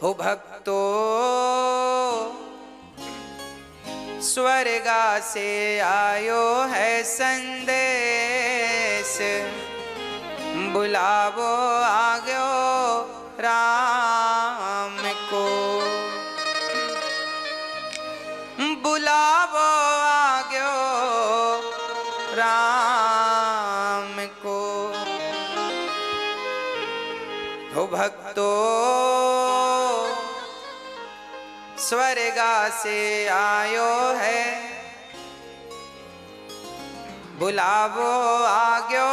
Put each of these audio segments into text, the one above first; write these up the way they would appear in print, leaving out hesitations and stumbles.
हो भक्तो स्वर्गा से आयो है संदेश, बुलावो आग्यो राम को, बुलावो आग्यो राम को। हो भक्तो स्वर्गा से आयो है, बुलावो आग्यो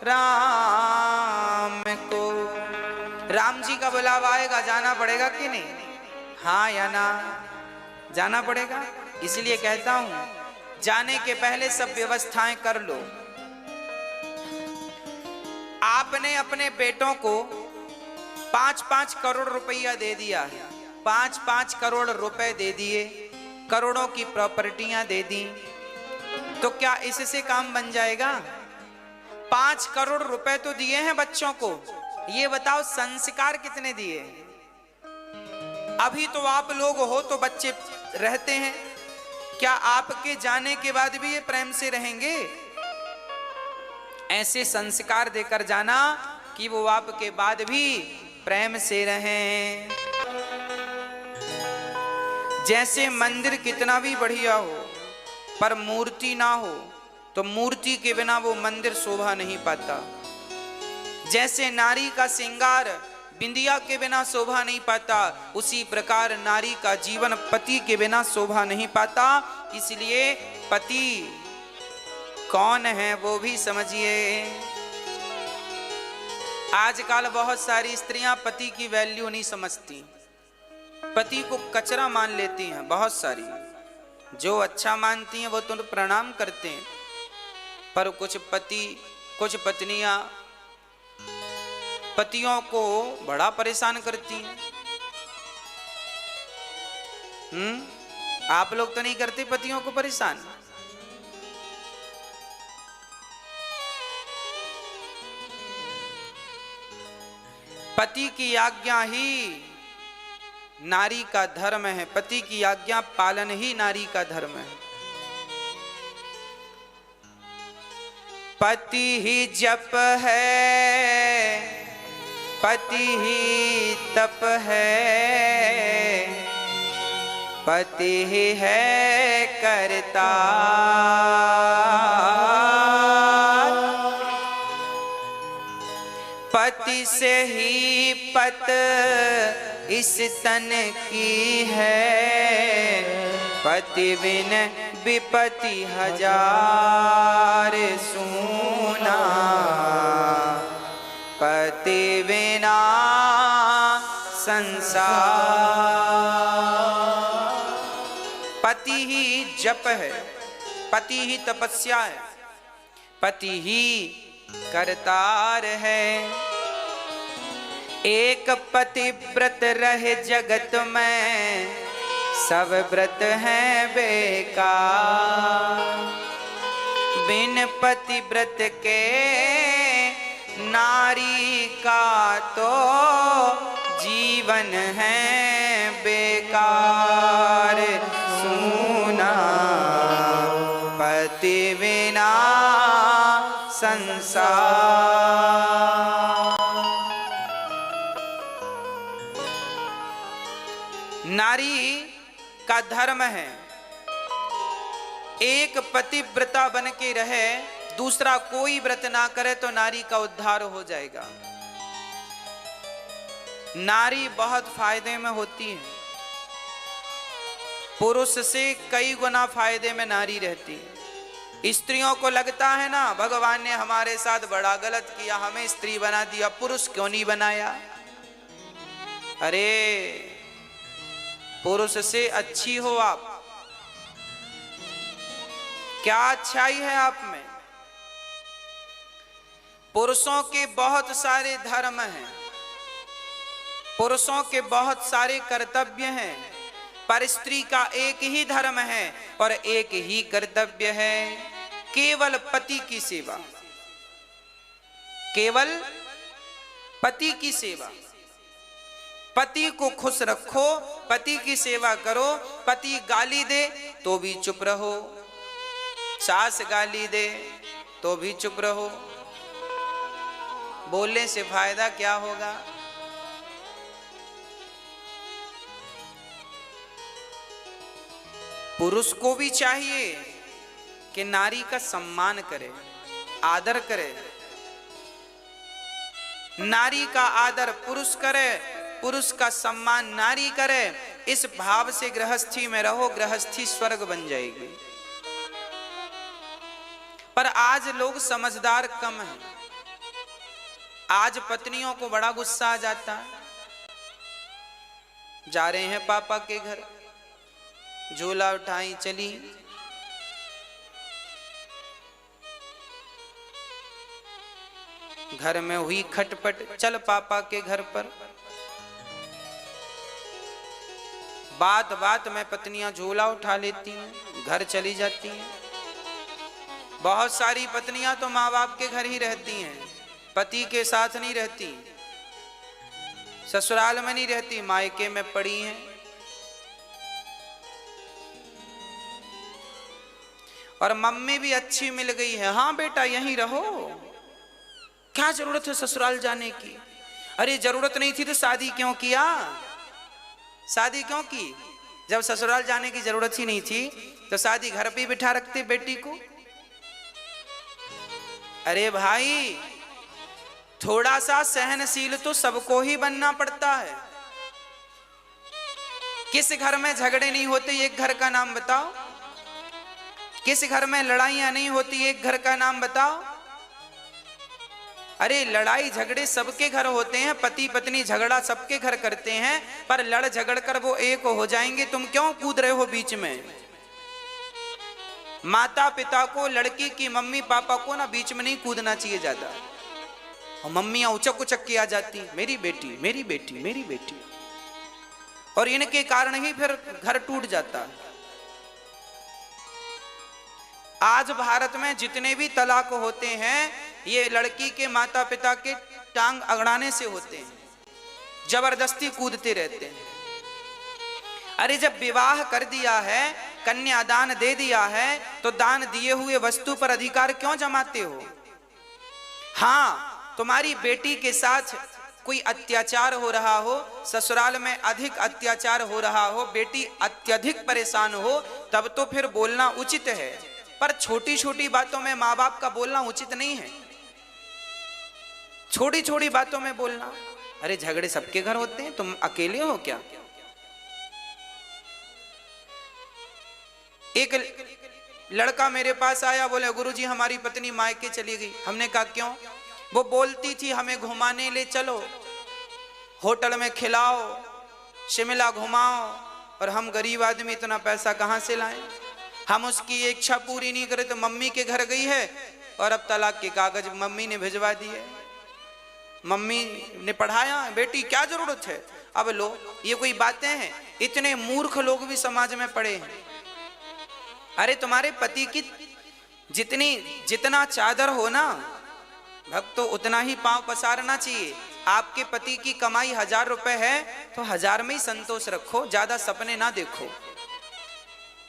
राम को। राम जी का बुलावा आएगा, जाना पड़ेगा कि नहीं? हाँ या ना? जाना पड़ेगा। इसलिए कहता हूं जाने के पहले सब व्यवस्थाएं कर लो। आपने अपने बेटों को 5-5 करोड़ रुपया दे दिया है, 5-5 करोड़ रुपए दे दिए, करोड़ों की प्रॉपर्टियां दे दी, तो क्या इससे काम बन जाएगा? 5 करोड़ रुपए तो दिए हैं बच्चों को, ये बताओ संस्कार कितने दिए? अभी तो आप लोग हो तो बच्चे रहते हैं, क्या आपके जाने के बाद भी ये प्रेम से रहेंगे? ऐसे संस्कार देकर जाना कि वो आपके बाद भी प्रेम से रहें। जैसे मंदिर कितना भी बढ़िया हो पर मूर्ति ना हो तो मूर्ति के बिना वो मंदिर शोभा नहीं पाता। जैसे नारी का श्रृंगार बिंदिया के बिना शोभा नहीं पाता, उसी प्रकार नारी का जीवन पति के बिना शोभा नहीं पाता। इसलिए पति कौन है वो भी समझिए। आजकल बहुत सारी स्त्रियां पति की वैल्यू नहीं समझती, पति को कचरा मान लेती हैं। बहुत सारी जो अच्छा मानती हैं वो तो प्रणाम करते हैं, पर कुछ पति कुछ पत्नियां पतियों को बड़ा परेशान करती हैं। आप लोग तो नहीं करते पतियों को परेशान? पति की आज्ञा ही नारी का धर्म है, पति की आज्ञा पालन ही नारी का धर्म है। पति ही जप है, पति ही तप है, पति ही है करता। पति से ही पत इस तन की है, पति बिन विपति हजार सूना, पति बिना संसार। पति ही जप है, पति ही तपस्या है, पति ही करतार है। एक पतिव्रत रहे जगत में, सब व्रत हैं बेकार। बिन पतिव्रत के नारी का तो जीवन है बेकार। सूना पति बिना संसार। नारी का धर्म है एक पतिव्रता बन के रहे, दूसरा कोई व्रत ना करे तो नारी का उद्धार हो जाएगा। नारी बहुत फायदे में होती है, पुरुष से कई गुना फायदे में नारी रहती है। स्त्रियों को लगता है ना भगवान ने हमारे साथ बड़ा गलत किया, हमें स्त्री बना दिया, पुरुष क्यों नहीं बनाया? अरे पुरुष से अच्छी हो आप, क्या अच्छाई है आप में? पुरुषों के बहुत सारे धर्म हैं, पुरुषों के बहुत सारे कर्तव्य हैं, पर स्त्री का एक ही धर्म है और एक ही कर्तव्य है, केवल पति की सेवा, केवल पति की सेवा। पति को खुश रखो, पति की सेवा करो। पति गाली दे तो भी चुप रहो, सास गाली दे तो भी चुप रहो। बोलने से फायदा क्या होगा? पुरुष को भी चाहिए कि नारी का सम्मान करे, आदर करे। नारी का आदर पुरुष करे, पुरुष का सम्मान नारी करे। इस भाव से गृहस्थी में रहो, गृहस्थी स्वर्ग बन जाएगी। पर आज लोग समझदार कम हैं। आज पत्नियों को बड़ा गुस्सा आ जाता है। जा रहे हैं पापा के घर, झोला उठाई चली, घर में हुई खटपट, चल पापा के घर पर। बात बात में पत्नियां झोला उठा लेती हैं, घर चली जाती हैं। बहुत सारी पत्नियां तो माँ बाप के घर ही रहती हैं, पति के साथ नहीं रहती, ससुराल में नहीं रहती, मायके में पड़ी हैं। और मम्मी भी अच्छी मिल गई है, हाँ बेटा यहीं रहो, क्या जरूरत है ससुराल जाने की? अरे जरूरत नहीं थी तो शादी क्यों किया? शादी क्यों की? जब ससुराल जाने की जरूरत ही नहीं थी तो शादी घर पे बिठा रखते बेटी को। अरे भाई, थोड़ा सा सहनशील तो सबको ही बनना पड़ता है। किस घर में झगड़े नहीं होते एक घर का नाम बताओ? किस घर में लड़ाइयां नहीं होती एक घर का नाम बताओ? अरे लड़ाई झगड़े सबके घर होते हैं, पति पत्नी झगड़ा सबके घर करते हैं, पर लड़ झगड़ कर वो एक हो जाएंगे। तुम क्यों कूद रहे हो बीच में? माता पिता को, लड़की की मम्मी पापा को ना बीच में नहीं कूदना चाहिए ज्यादा। और मम्मियां उचक उचक के आ जाती, मेरी बेटी मेरी बेटी मेरी बेटी, और इनके कारण ही फिर घर टूट जाता है। आज भारत में जितने भी तलाक होते हैं ये लड़की के माता पिता के टांग अगड़ाने से होते हैं, जबरदस्ती कूदते रहते हैं। अरे जब विवाह कर दिया है, कन्यादान दे दिया है, तो दान दिए हुए वस्तु पर अधिकार क्यों जमाते हो? हाँ, तुम्हारी बेटी के साथ कोई अत्याचार हो रहा हो, ससुराल में अधिक अत्याचार हो रहा हो, बेटी अत्यधिक परेशान हो, तब तो फिर बोलना उचित है। पर छोटी छोटी बातों में माँ बाप का बोलना उचित नहीं है। छोटी छोटी बातों में बोलना, अरे झगड़े सबके घर होते हैं, तुम अकेले हो क्या? एक लड़का मेरे पास आया, बोले गुरुजी हमारी पत्नी मायके चली गई। हमने कहा क्यों? वो बोलती थी हमें घुमाने ले चलो, होटल में खिलाओ, शिमला घुमाओ, और हम गरीब आदमी इतना पैसा कहां से लाएं? हम उसकी इच्छा पूरी नहीं करे तो मम्मी के घर गई है और अब तलाक के कागज मम्मी ने भिजवा दिए। मम्मी ने पढ़ाया, बेटी क्या जरूरत है? अब लो, ये कोई बातें हैं? इतने मूर्ख लोग भी समाज में पड़े हैं। अरे तुम्हारे पति की जितना चादर हो ना भक्तों, उतना ही पांव पसारना चाहिए। आपके पति की कमाई 1000 रुपए है तो 1000 में ही संतोष रखो, ज्यादा सपने ना देखो।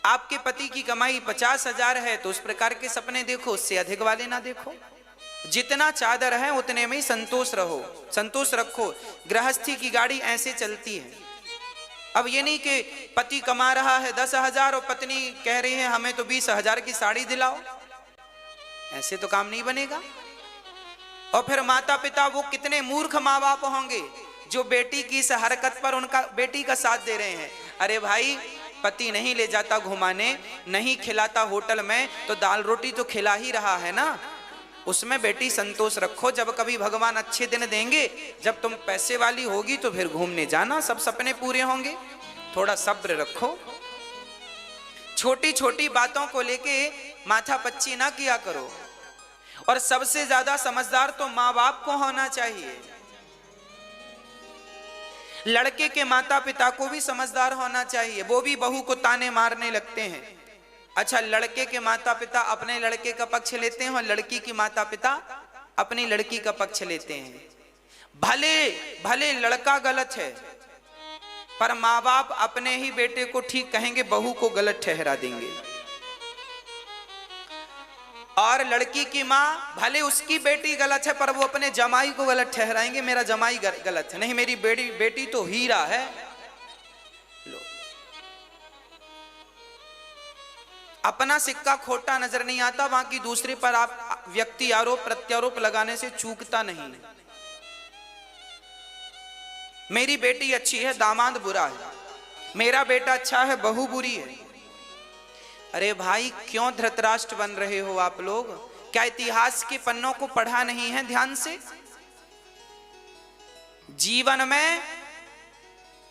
आपके पति की कमाई 50,000 है तो उस प्रकार के सपने देखो, उससे अधिक वाले ना देखो। जितना चादर है उतने में ही संतोष रहो, संतोष रखो। गृहस्थी की गाड़ी ऐसे चलती है। अब ये नहीं कि पति कमा रहा है 10,000 और पत्नी कह रही है हमें तो 20,000 की साड़ी दिलाओ, ऐसे तो काम नहीं बनेगा। और फिर माता पिता, वो कितने मूर्ख माँ बाप होंगे जो बेटी की इस हरकत पर उनका बेटी का साथ दे रहे हैं। अरे भाई, पति नहीं ले जाता घुमाने, नहीं खिलाता होटल में, तो दाल रोटी तो खिला ही रहा है ना, उसमें बेटी संतोष रखो। जब कभी भगवान अच्छे दिन देंगे, जब तुम पैसे वाली होगी तो फिर घूमने जाना, सब सपने पूरे होंगे। थोड़ा सब्र रखो, छोटी छोटी बातों को लेके माथा पच्ची ना किया करो। और सबसे ज्यादा समझदार तो माँ बाप को होना चाहिए। लड़के के माता पिता को भी समझदार होना चाहिए, वो भी बहू को ताने मारने लगते हैं। अच्छा, लड़के के माता पिता अपने लड़के का पक्ष लेते हैं और लड़की की माता पिता अपनी लड़की का पक्ष लेते हैं। भले भले लड़का गलत है, पर माँ बाप अपने ही बेटे को ठीक कहेंगे, बहू को गलत ठहरा देंगे। और लड़की की माँ भले उसकी बेटी गलत है पर वो अपने जमाई को गलत ठहराएंगे, मेरा जमाई गलत है, नहीं मेरी बेटी तो हीरा है। लो, अपना सिक्का खोटा नजर नहीं आता, बाकी दूसरे पर आप व्यक्ति आरोप प्रत्यारोप लगाने से चूकता नहीं। मेरी बेटी अच्छी है, दामाद बुरा है, मेरा बेटा अच्छा है, बहू बुरी है। अरे भाई क्यों धृतराष्ट्र बन रहे हो आप लोग? क्या इतिहास के पन्नों को पढ़ा नहीं है ध्यान से? जीवन में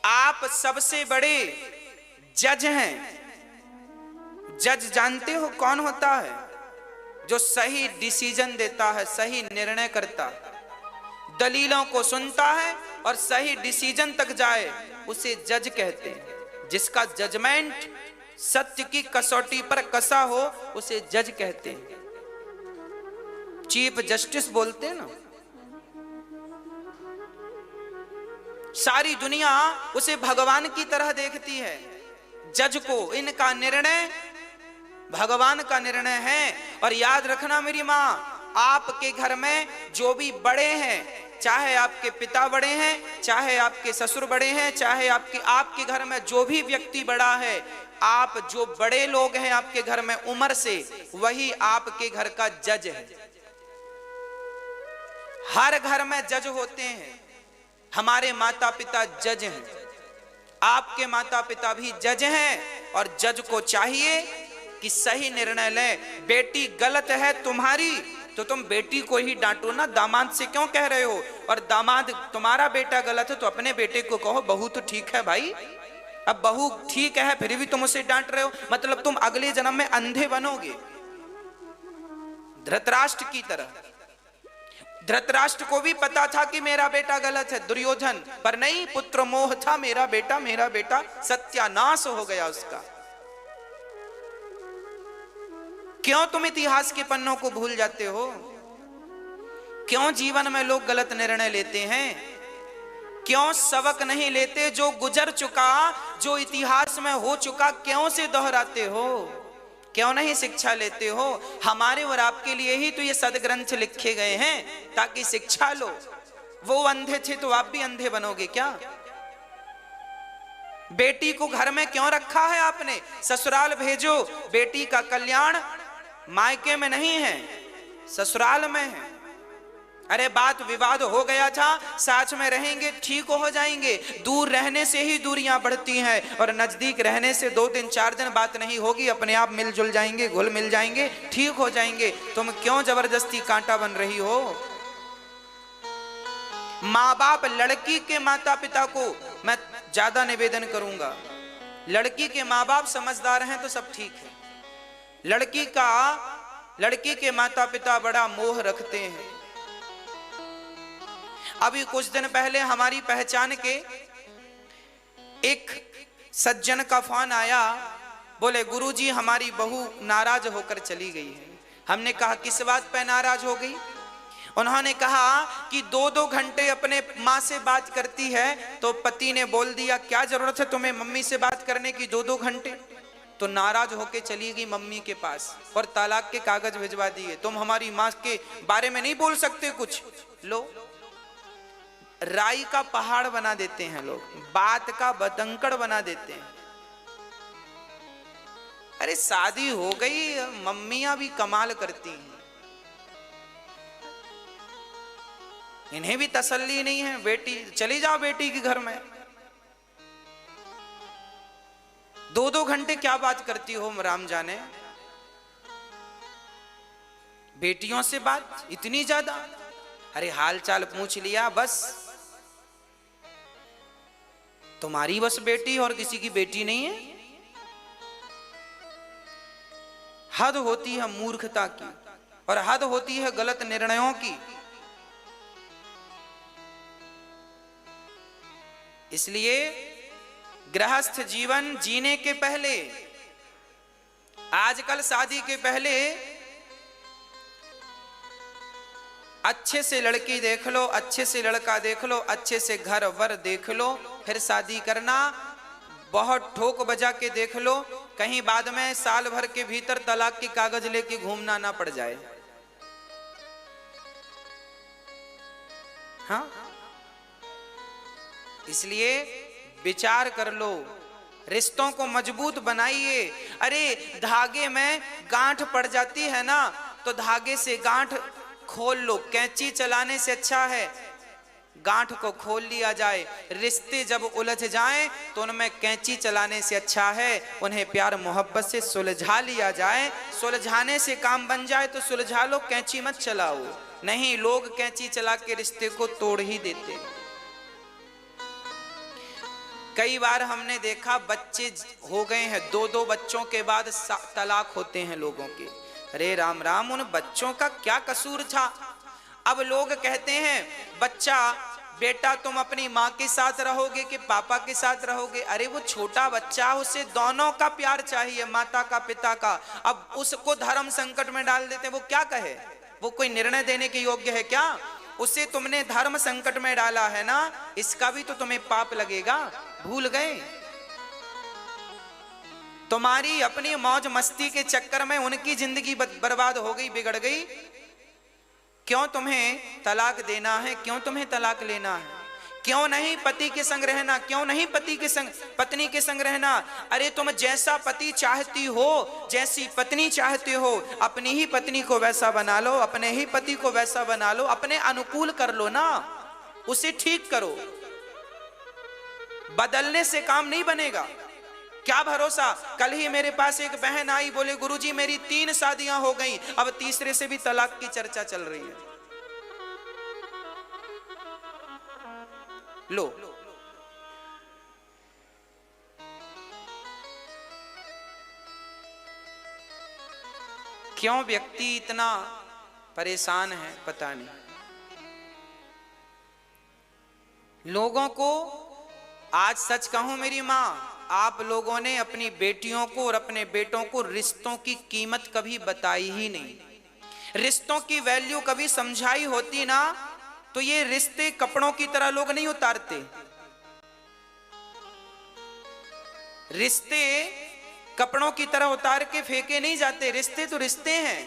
आप सबसे बड़े जज हैं। जज जानते हो कौन होता है? जो सही डिसीजन देता है, सही निर्णय करता है, दलीलों को सुनता है और सही डिसीजन तक जाए, उसे जज कहते हैं। जिसका जजमेंट सत्य की कसौटी पर कसा हो उसे जज कहते हैं। चीफ जस्टिस बोलते हैं ना। सारी दुनिया उसे भगवान की तरह देखती है, जज को। इनका निर्णय भगवान का निर्णय है। और याद रखना मेरी माँ, आपके घर में जो भी बड़े हैं, चाहे आपके पिता बड़े हैं, चाहे आपके ससुर बड़े हैं, चाहे आपके घर में जो भी व्यक्ति बड़ा है, आप जो बड़े लोग हैं आपके घर में उम्र से, वही आपके घर का जज है। हर घर में जज होते हैं। हमारे माता पिता जज हैं, आपके माता पिता भी जज हैं। और जज को चाहिए कि सही निर्णय ले। बेटी गलत है तुम्हारी तो तुम बेटी को ही डांटो ना, दामाद से क्यों कह रहे हो? और दामाद तुम्हारा बेटा गलत है तो अपने बेटे को कहो बहू तो ठीक है भाई। अब बहू ठीक है फिर भी तुम उसे डांट रहे हो, मतलब तुम अगले जन्म में अंधे बनोगे, धृतराष्ट्र की तरह। धृतराष्ट्र को भी पता था कि मेरा बेटा गलत है, दुर्योधन, पर नहीं, पुत्र मोह था, मेरा बेटा सत्यानाश हो गया उसका। क्यों तुम इतिहास के पन्नों को भूल जाते हो? क्यों जीवन में लोग गलत निर्णय लेते हैं? क्यों सबक नहीं लेते जो गुजर चुका, जो इतिहास में हो चुका, क्यों से दोहराते हो? क्यों नहीं शिक्षा लेते हो? हमारे और आपके लिए ही तो ये सदग्रंथ लिखे गए हैं, ताकि शिक्षा लो। वो अंधे थे तो आप भी अंधे बनोगे क्या? बेटी को घर में क्यों रखा है आपने? ससुराल भेजो। बेटी का कल्याण मायके में नहीं है, ससुराल में है। अरे बात विवाद हो गया था, साथ में रहेंगे ठीक हो जाएंगे। दूर रहने से ही दूरियां बढ़ती हैं और नजदीक रहने से 2 दिन 4 दिन बात नहीं होगी, अपने आप मिलजुल जाएंगे, घुल मिल जाएंगे, ठीक हो जाएंगे। तुम क्यों जबरदस्ती कांटा बन रही हो? माँ बाप, लड़की के माता पिता को मैं ज्यादा निवेदन करूंगा, लड़की के माँ बाप समझदार हैं तो सब ठीक है। लड़की के माता पिता बड़ा मोह रखते हैं। अभी कुछ दिन पहले हमारी पहचान के एक सज्जन का फोन आया, बोले गुरुजी हमारी बहू नाराज होकर चली गई है। हमने कहा किस बात पे नाराज हो गई? उन्होंने कहा कि 2-2 घंटे अपने माँ से बात करती है, तो पति ने बोल दिया क्या जरूरत है तुम्हें मम्मी से बात करने की 2-2 घंटे? तो नाराज होके चली गई मम्मी के पास और तलाक के कागज भिजवा दिए। तुम हमारी माँ के बारे में नहीं बोल सकते कुछ। लो, राई का पहाड़ बना देते हैं लोग, बात का बतंकड़ बना देते हैं। अरे शादी हो गई, मम्मियां भी कमाल करती हैं, इन्हें भी तसल्ली नहीं है। बेटी चली जाओ बेटी के घर में, 2-2 घंटे क्या बात करती हो राम जाने। बेटियों से बात इतनी ज्यादा? अरे हाल चाल पूछ लिया बस। तुम्हारी बस बेटी और किसी की बेटी नहीं है? हद होती है मूर्खता की और हद होती है गलत निर्णयों की। इसलिए गृहस्थ जीवन जीने के पहले, आजकल शादी के पहले अच्छे से लड़की देख लो, अच्छे से लड़का देख लो, अच्छे से घर वर देख लो, फिर शादी करना। बहुत ठोक बजा के देख लो, कहीं बाद में साल भर के भीतर तलाक की कागज लेके घूमना ना पड़ जाए। हाँ, इसलिए विचार कर लो, रिश्तों को मजबूत बनाइए। अरे धागे में गांठ पड़ जाती है ना, तो धागे से गांठ खोल लो। कैंची चलाने से अच्छा है गांठ को खोल लिया जाए। रिश्ते जब उलझ जाएं तो उनमें कैंची चलाने से अच्छा है उन्हें प्यार मोहब्बत से सुलझा लिया जाए। सुलझाने से काम बन जाए तो सुलझा लो, कैंची मत चलाओ। नहीं, लोग कैंची चला के रिश्ते को तोड़ ही देते। कई बार हमने देखा बच्चे हो गए हैं, 2-2 बच्चों के बाद तलाक होते हैं लोगों के। अरे राम राम, उन बच्चों का क्या कसूर था? अब लोग कहते हैं बच्चा, बेटा तुम अपनी माँ के साथ रहोगे कि पापा के साथ रहोगे? अरे वो छोटा बच्चा, उसे दोनों का प्यार चाहिए, माता का पिता का। अब उसको धर्म संकट में डाल देते, वो क्या कहे? वो कोई निर्णय देने के योग्य है क्या? उसे तुमने धर्म संकट में डाला है ना, इसका भी तो तुम्हें पाप लगेगा। भूल गए? तुम्हारी अपनी मौज मस्ती के चक्कर में उनकी जिंदगी बर्बाद हो गई, बिगड़ गई। क्यों तुम्हें तलाक देना है? क्यों तुम्हें तलाक लेना है? क्यों नहीं पति के संग रहना? क्यों नहीं पति के संग, पत्नी के संग रहना? अरे तुम जैसा पति चाहती हो, जैसी पत्नी चाहते हो, अपनी ही पत्नी को वैसा बना लो, अपने ही पति को वैसा बना लो, अपने अनुकूल कर लो ना, उसे ठीक करो। बदलने से काम नहीं बनेगा। क्या भरोसा? कल ही मेरे पास एक बहन आई, बोले गुरुजी मेरी 3 शादियां हो गई, अब तीसरे से भी तलाक की चर्चा चल रही है। लो, क्यों व्यक्ति इतना परेशान है पता नहीं। लोगों को आज सच कहूं मेरी मां, आप लोगों ने अपनी बेटियों को और अपने बेटों को रिश्तों की कीमत कभी बताई ही नहीं। रिश्तों की वैल्यू कभी समझाई होती ना, तो ये रिश्ते कपड़ों की तरह लोग नहीं उतारते। रिश्ते कपड़ों की तरह उतार के फेंके नहीं जाते। रिश्ते तो रिश्ते हैं।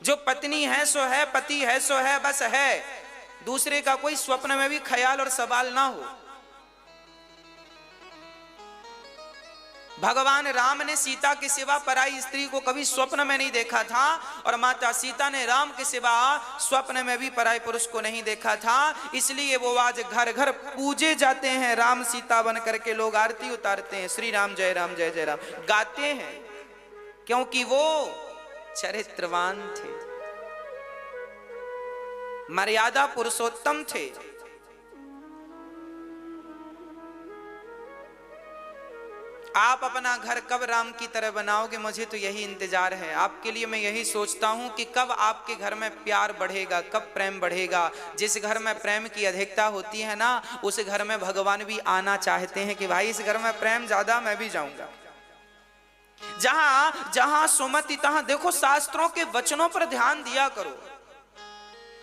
जो पत्नी है सो है, पति है सो है, बस है। दूसरे का कोई स्वप्न में भी ख्याल और सवाल ना हो। भगवान राम ने सीता के सिवा पराई स्त्री को कभी स्वप्न में नहीं देखा था, और माता सीता ने राम के सिवा स्वप्न में भी पराई पुरुष को नहीं देखा था। इसलिए वो आज घर घर पूजे जाते हैं। राम सीता बन करके लोग आरती उतारते हैं, श्री राम जय राम जय जय राम गाते हैं, क्योंकि वो चरित्रवान थे, मर्यादा पुरुषोत्तम थे। आप अपना घर कब राम की तरह बनाओगे, मुझे तो यही इंतजार है। आपके लिए मैं यही सोचता हूं कि कब आपके घर में प्यार बढ़ेगा, कब प्रेम बढ़ेगा। जिस घर में प्रेम की अधिकता होती है ना, उस घर में भगवान भी आना चाहते हैं कि भाई इस घर में प्रेम ज्यादा, मैं भी जाऊंगा। जहां जहां सुमति तहां, देखो शास्त्रों के वचनों पर ध्यान दिया करो।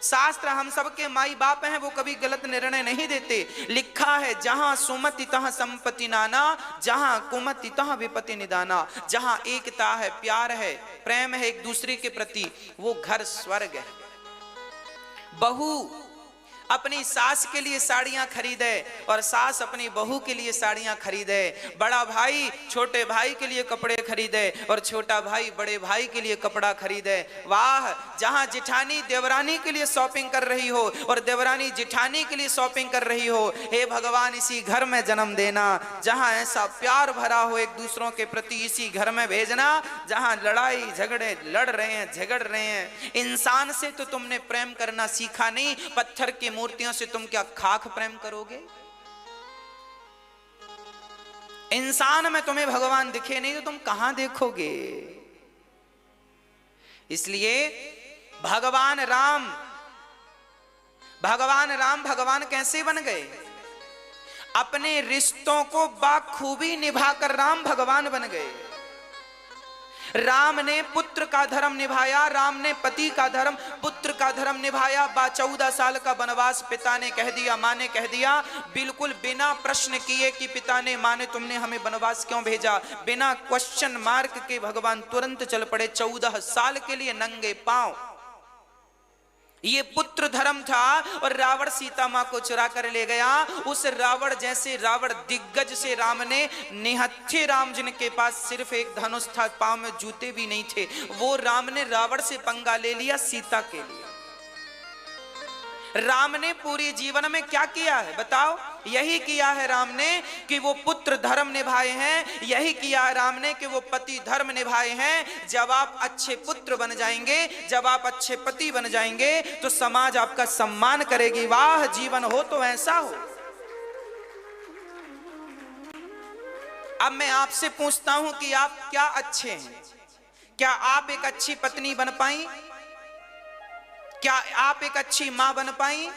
शास्त्र हम सबके माई बाप हैं, वो कभी गलत निर्णय नहीं देते। लिखा है जहां सुमति तहां संपत्ति नाना, जहां कुमति तहां विपत्ति निदाना। जहां एकता है, प्यार है, प्रेम है एक दूसरे के प्रति, वो घर स्वर्ग है। बहू अपनी सास के लिए साड़ियां खरीदे और सास अपनी बहू के लिए साड़ियां खरीदे। बड़ा भाई छोटे भाई के लिए कपड़े खरीदे और छोटा भाई बड़े भाई के लिए कपड़ा खरीदे। वाह, जहां जिठानी देवरानी के लिए शॉपिंग कर रही हो और देवरानी जिठानी के लिए शॉपिंग कर रही हो, हे भगवान इसी घर में जन्म देना। जहां ऐसा प्यार भरा हो एक दूसरों के प्रति, इसी घर में भेजना। जहां लड़ाई झगड़े लड़ रहे हैं, झगड़ रहे हैं। इंसान से तो तुमने प्रेम करना सीखा नहीं, पत्थर की मूर्तियों से तुम क्या खाक प्रेम करोगे। इंसान में तुम्हें भगवान दिखे नहीं तो तुम कहां देखोगे। इसलिए भगवान राम भगवान कैसे बन गए? अपने रिश्तों को बाखूबी निभाकर राम भगवान बन गए। राम ने पुत्र का धर्म निभाया, राम ने पति का धर्म, पुत्र का धर्म निभाया। 14 साल का वनवास पिता ने कह दिया, माँ ने कह दिया, बिल्कुल बिना प्रश्न किए कि पिता ने, माँ ने, तुमने हमें वनवास क्यों भेजा, बिना क्वेश्चन मार्क के भगवान तुरंत चल पड़े 14 साल के लिए नंगे पांव। ये पुत्र धर्म था। और रावण सीता मां को चुरा कर ले गया। उस रावण जैसे रावण दिग्गज से राम ने निहत्थे राम, जिनके पास सिर्फ एक धनुष था, पांव में जूते भी नहीं थे, वो राम ने रावण से पंगा ले लिया सीता के लिए। राम ने पूरे जीवन में क्या किया है बताओ? यही किया है राम ने कि वो पुत्र धर्म निभाए हैं, यही किया है राम ने कि वो पति धर्म निभाए हैं। जब आप अच्छे पुत्र बन जाएंगे, जब आप अच्छे पति बन जाएंगे, तो समाज आपका सम्मान करेगी। वाह, जीवन हो तो ऐसा हो। अब मैं आपसे पूछता हूं कि आप क्या अच्छे हैं? क्या आप एक अच्छी पत्नी बन पाई? क्या आप एक अच्छी मां बन पाई?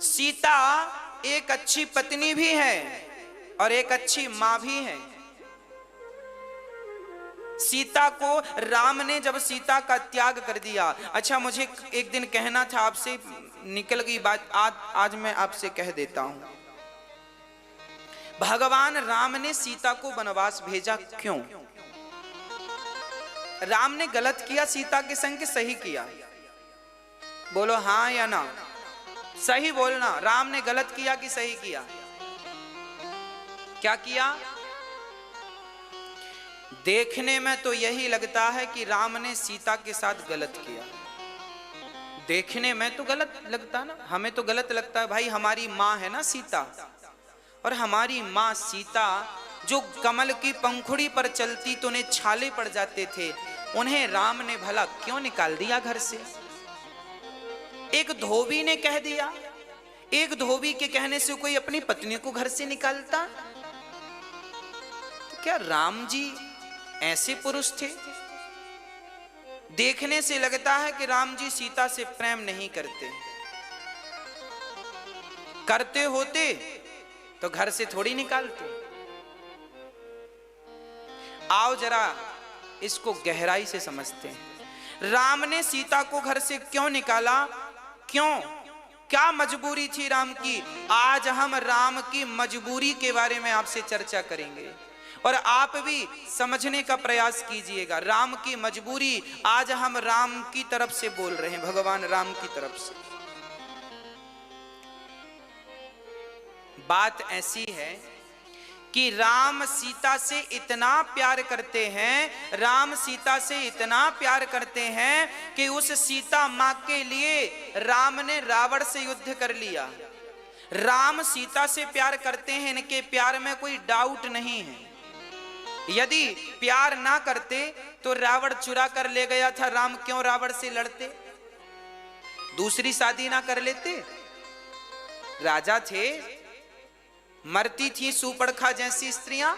सीता एक अच्छी पत्नी भी है और एक अच्छी मां भी है। सीता को राम ने जब सीता का त्याग कर दिया, अच्छा मुझे एक दिन कहना था आपसे, निकल गई बात, आज मैं आपसे कह देता हूं। भगवान राम ने सीता को वनवास भेजा क्यों? राम ने गलत किया सीता के संग, सही किया? बोलो हां या ना, सही बोलना। राम ने गलत किया कि सही किया? क्या किया? देखने में तो यही लगता है कि राम ने सीता के साथ गलत किया। देखने में तो गलत लगता ना, हमें तो गलत लगता है भाई। हमारी माँ है ना सीता, और हमारी माँ सीता जो कमल की पंखुड़ी पर चलती तो उन्हें छाले पड़ जाते थे, उन्हें राम ने भला क्यों निकाल दिया घर से? एक धोबी ने कह दिया, एक धोबी के कहने से कोई अपनी पत्नी को घर से निकालता? तो क्या राम जी ऐसे पुरुष थे? देखने से लगता है कि राम जी सीता से प्रेम नहीं करते। करते होते तो घर से थोड़ी निकालते। आओ जरा इसको गहराई से समझते हैं। राम ने सीता को घर से क्यों निकाला? क्यों? क्या मजबूरी थी राम की? आज हम राम की मजबूरी के बारे में आपसे चर्चा करेंगे और आप भी समझने का प्रयास कीजिएगा। राम की मजबूरी, आज हम राम की तरफ से बोल रहे हैं, भगवान राम की तरफ से। बात ऐसी है कि राम सीता से इतना प्यार करते हैं, राम सीता से इतना प्यार करते हैं कि उस सीता मां के लिए राम ने रावण से युद्ध कर लिया। राम सीता से प्यार करते हैं, इनके प्यार में कोई डाउट नहीं है। यदि प्यार ना करते तो रावण चुरा कर ले गया था, राम क्यों रावण से लड़ते? दूसरी शादी ना कर लेते? राजा थे, मरती थी सूपड़खा जैसी स्त्रियां,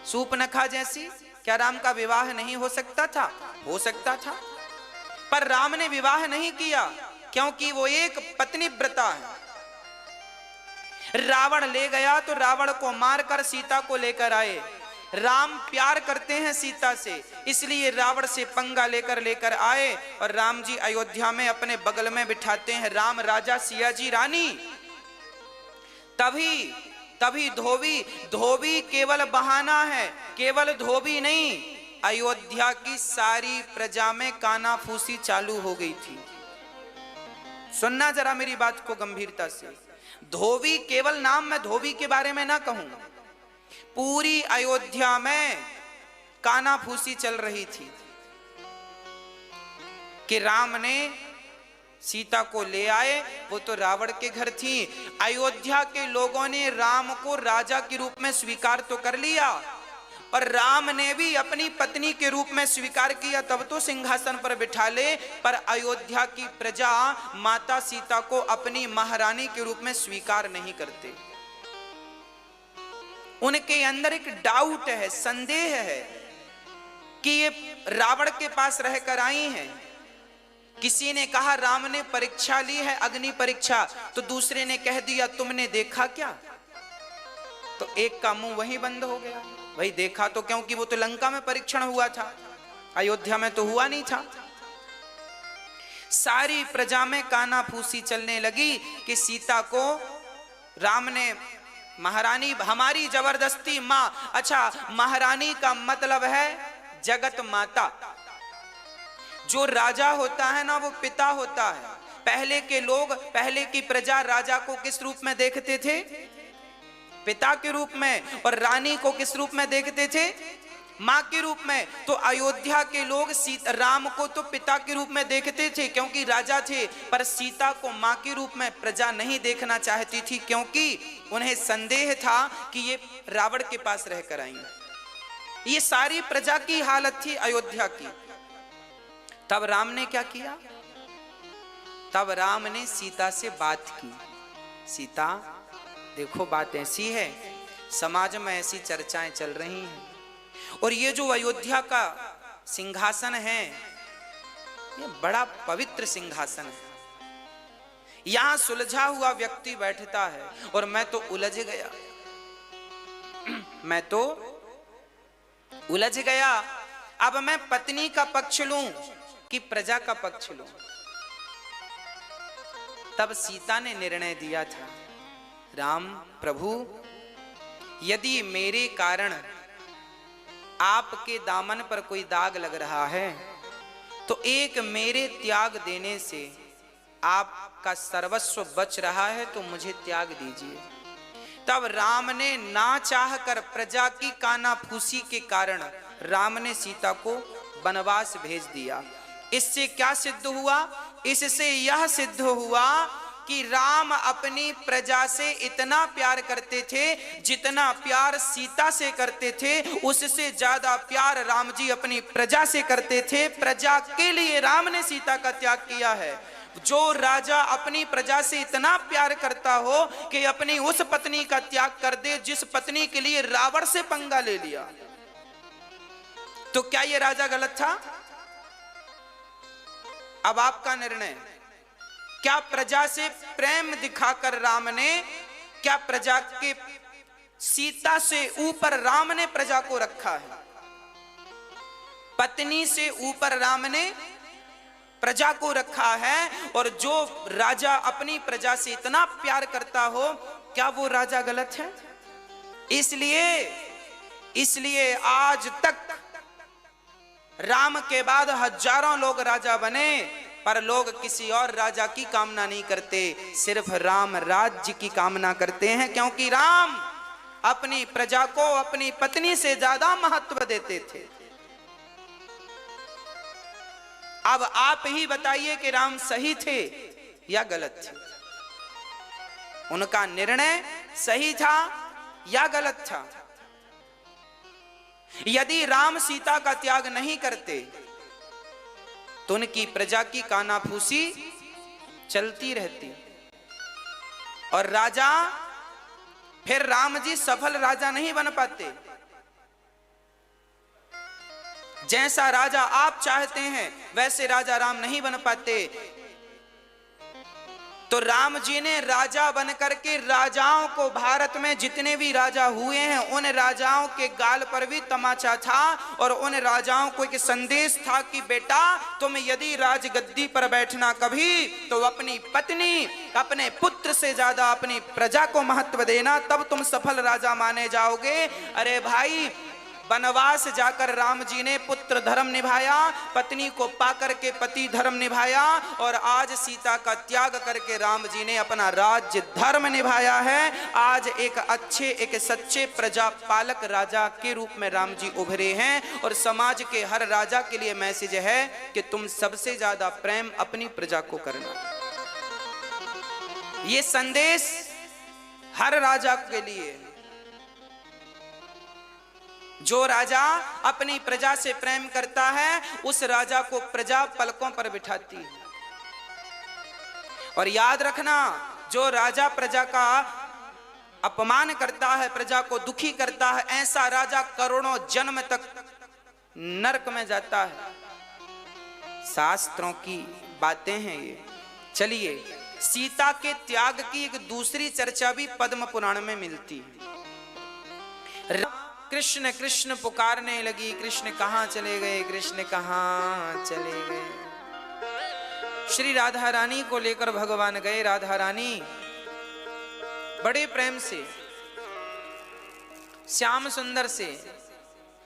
सूपनखा जैसी। क्या राम का विवाह नहीं हो सकता था? हो सकता था, पर राम ने विवाह नहीं किया क्योंकि वो एक पत्नी व्रता है। रावण ले गया तो रावण को मारकर सीता को लेकर आए। राम प्यार करते हैं सीता से, इसलिए रावण से पंगा लेकर आए और राम जी अयोध्या में अपने बगल में बिठाते हैं राम राजा, सिया जी रानी। तभी धोबी केवल बहाना है, केवल धोबी नहीं, अयोध्या की सारी प्रजा में कानाफूसी चालू हो गई थी। सुनना जरा मेरी बात को गंभीरता से। धोबी केवल नाम, मैं धोबी के बारे में ना कहूं, पूरी अयोध्या में कानाफूसी चल रही थी कि राम ने सीता को ले आए। वो तो रावण के घर थी। अयोध्या के लोगों ने राम को राजा के रूप में स्वीकार तो कर लिया और राम ने भी अपनी पत्नी के रूप में स्वीकार किया, तब तो सिंहासन पर बिठा ले। पर अयोध्या की प्रजा माता सीता को अपनी महारानी के रूप में स्वीकार नहीं करते। उनके अंदर एक डाउट है, संदेह है कि ये रावण के पास रहकर आई हैं। किसी ने कहा राम ने परीक्षा ली है, अग्नि परीक्षा, तो दूसरे ने कह दिया तुमने देखा क्या? तो एक का मुंह वहीं बंद हो गया। भाई देखा तो, क्योंकि वो तो लंका में परीक्षण हुआ था, अयोध्या में तो हुआ नहीं था। सारी प्रजा में कानाफूसी चलने लगी कि सीता को राम ने महारानी, हमारी जबरदस्ती मां, अच्छा महारानी का मतलब है जगत माता। जो राजा होता है ना वो पिता होता है। पहले के लोग, पहले की प्रजा राजा को किस रूप में देखते थे? पिता के रूप में। और रानी को किस रूप में देखते थे? मां के रूप में। तो अयोध्या के लोग राम को तो पिता के रूप में देखते थे क्योंकि राजा थे, पर सीता को मां के रूप में प्रजा नहीं देखना चाहती थी, क्योंकि उन्हें संदेह था कि ये रावण के पास रहकर आएंगे। ये सारी प्रजा की हालत थी अयोध्या की। तब राम ने क्या किया? तब राम ने सीता से बात की। सीता देखो, बात ऐसी है, समाज में ऐसी चर्चाएं चल रही हैं, और ये जो अयोध्या का सिंहासन है ये बड़ा पवित्र सिंहासन है। यहां सुलझा हुआ व्यक्ति बैठता है और मैं तो उलझ गया, मैं तो उलझ गया। अब मैं पत्नी का पक्ष लूं कि प्रजा का पक्ष लूं? तब सीता ने निर्णय दिया था, राम प्रभु, यदि मेरे कारण आपके दामन पर कोई दाग लग रहा है तो एक मेरे त्याग देने से आपका सर्वस्व बच रहा है, तो मुझे त्याग दीजिए। तब राम ने ना चाहकर, प्रजा की कानाफूसी के कारण राम ने सीता को वनवास भेज दिया। इससे क्या सिद्ध हुआ? इससे यह सिद्ध हुआ कि राम अपनी प्रजा से इतना प्यार करते थे जितना प्यार सीता से करते थे, उससे ज्यादा प्यार राम जी अपनी प्रजा से करते थे। प्रजा के लिए राम ने सीता का त्याग किया है। जो राजा अपनी प्रजा से इतना प्यार करता हो कि अपनी उस पत्नी का त्याग कर दे जिस पत्नी के लिए रावण से पंगा ले लिया, तो क्या ये राजा गलत था? अब आपका निर्णय। क्या प्रजा से प्रेम दिखाकर राम ने, क्या प्रजा के, सीता से ऊपर राम ने प्रजा को रखा है? पत्नी से ऊपर राम ने प्रजा को रखा है। और जो राजा अपनी प्रजा से इतना प्यार करता हो, क्या वो राजा गलत है? इसलिए आज तक राम के बाद हजारों लोग राजा बने, पर लोग किसी और राजा की कामना नहीं करते, सिर्फ राम राज्य की कामना करते हैं, क्योंकि राम अपनी प्रजा को अपनी पत्नी से ज्यादा महत्व देते थे। अब आप ही बताइए कि राम सही थे या गलत थे? उनका निर्णय सही था या गलत था? यदि राम सीता का त्याग नहीं करते तो उनकी प्रजा की कानाफूसी चलती रहती और राजा, फिर राम जी सफल राजा नहीं बन पाते। जैसा राजा आप चाहते हैं वैसे राजा राम नहीं बन पाते। तो राम जी ने राजा बनकर के राजाओं को, भारत में जितने भी राजा हुए हैं उन राजाओं के गाल पर भी तमाचा था, और उन राजाओं को एक संदेश था कि बेटा तुम यदि राजगद्दी पर बैठना कभी, तो अपनी पत्नी, अपने पुत्र से ज्यादा अपनी प्रजा को महत्व देना, तब तुम सफल राजा माने जाओगे। अरे भाई, वनवास जाकर राम जी ने पुत्र धर्म निभाया, पत्नी को पाकर के पति धर्म निभाया, और आज सीता का त्याग करके राम जी ने अपना राज्य धर्म निभाया है। आज एक अच्छे, एक सच्चे प्रजा पालक राजा के रूप में राम जी उभरे हैं, और समाज के हर राजा के लिए मैसेज है कि तुम सबसे ज्यादा प्रेम अपनी प्रजा को करना। ये संदेश हर राजा के लिए। जो राजा अपनी प्रजा से प्रेम करता है उस राजा को प्रजा पलकों पर बिठाती है। और याद रखना, जो राजा प्रजा का अपमान करता है, प्रजा को दुखी करता है, ऐसा राजा करोड़ों जन्म तक नरक में जाता है। शास्त्रों की बातें हैं ये। चलिए, सीता के त्याग की एक दूसरी चर्चा भी पद्म पुराण में मिलती है। कृष्ण कृष्ण पुकारने लगी, कृष्ण कहाँ चले गए, कृष्ण कहाँ चले गए। श्री राधा रानी को लेकर भगवान गए। राधा रानी बड़े प्रेम से श्याम सुंदर से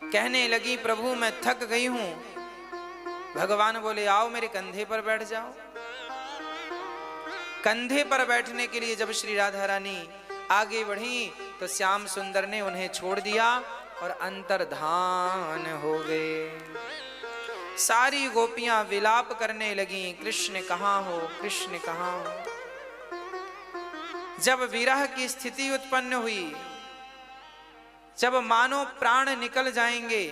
कहने लगी, प्रभु मैं थक गई हूं। भगवान बोले, आओ मेरे कंधे पर बैठ जाओ। कंधे पर बैठने के लिए जब श्री राधा रानी आगे बढ़ी तो श्याम सुंदर ने उन्हें छोड़ दिया और अंतर्धान हो गए। सारी गोपियां विलाप करने लगी, कृष्ण कहाँ हो, कृष्ण कहाँ हो। जब विरह की स्थिति उत्पन्न हुई, जब मानो प्राण निकल जाएंगे,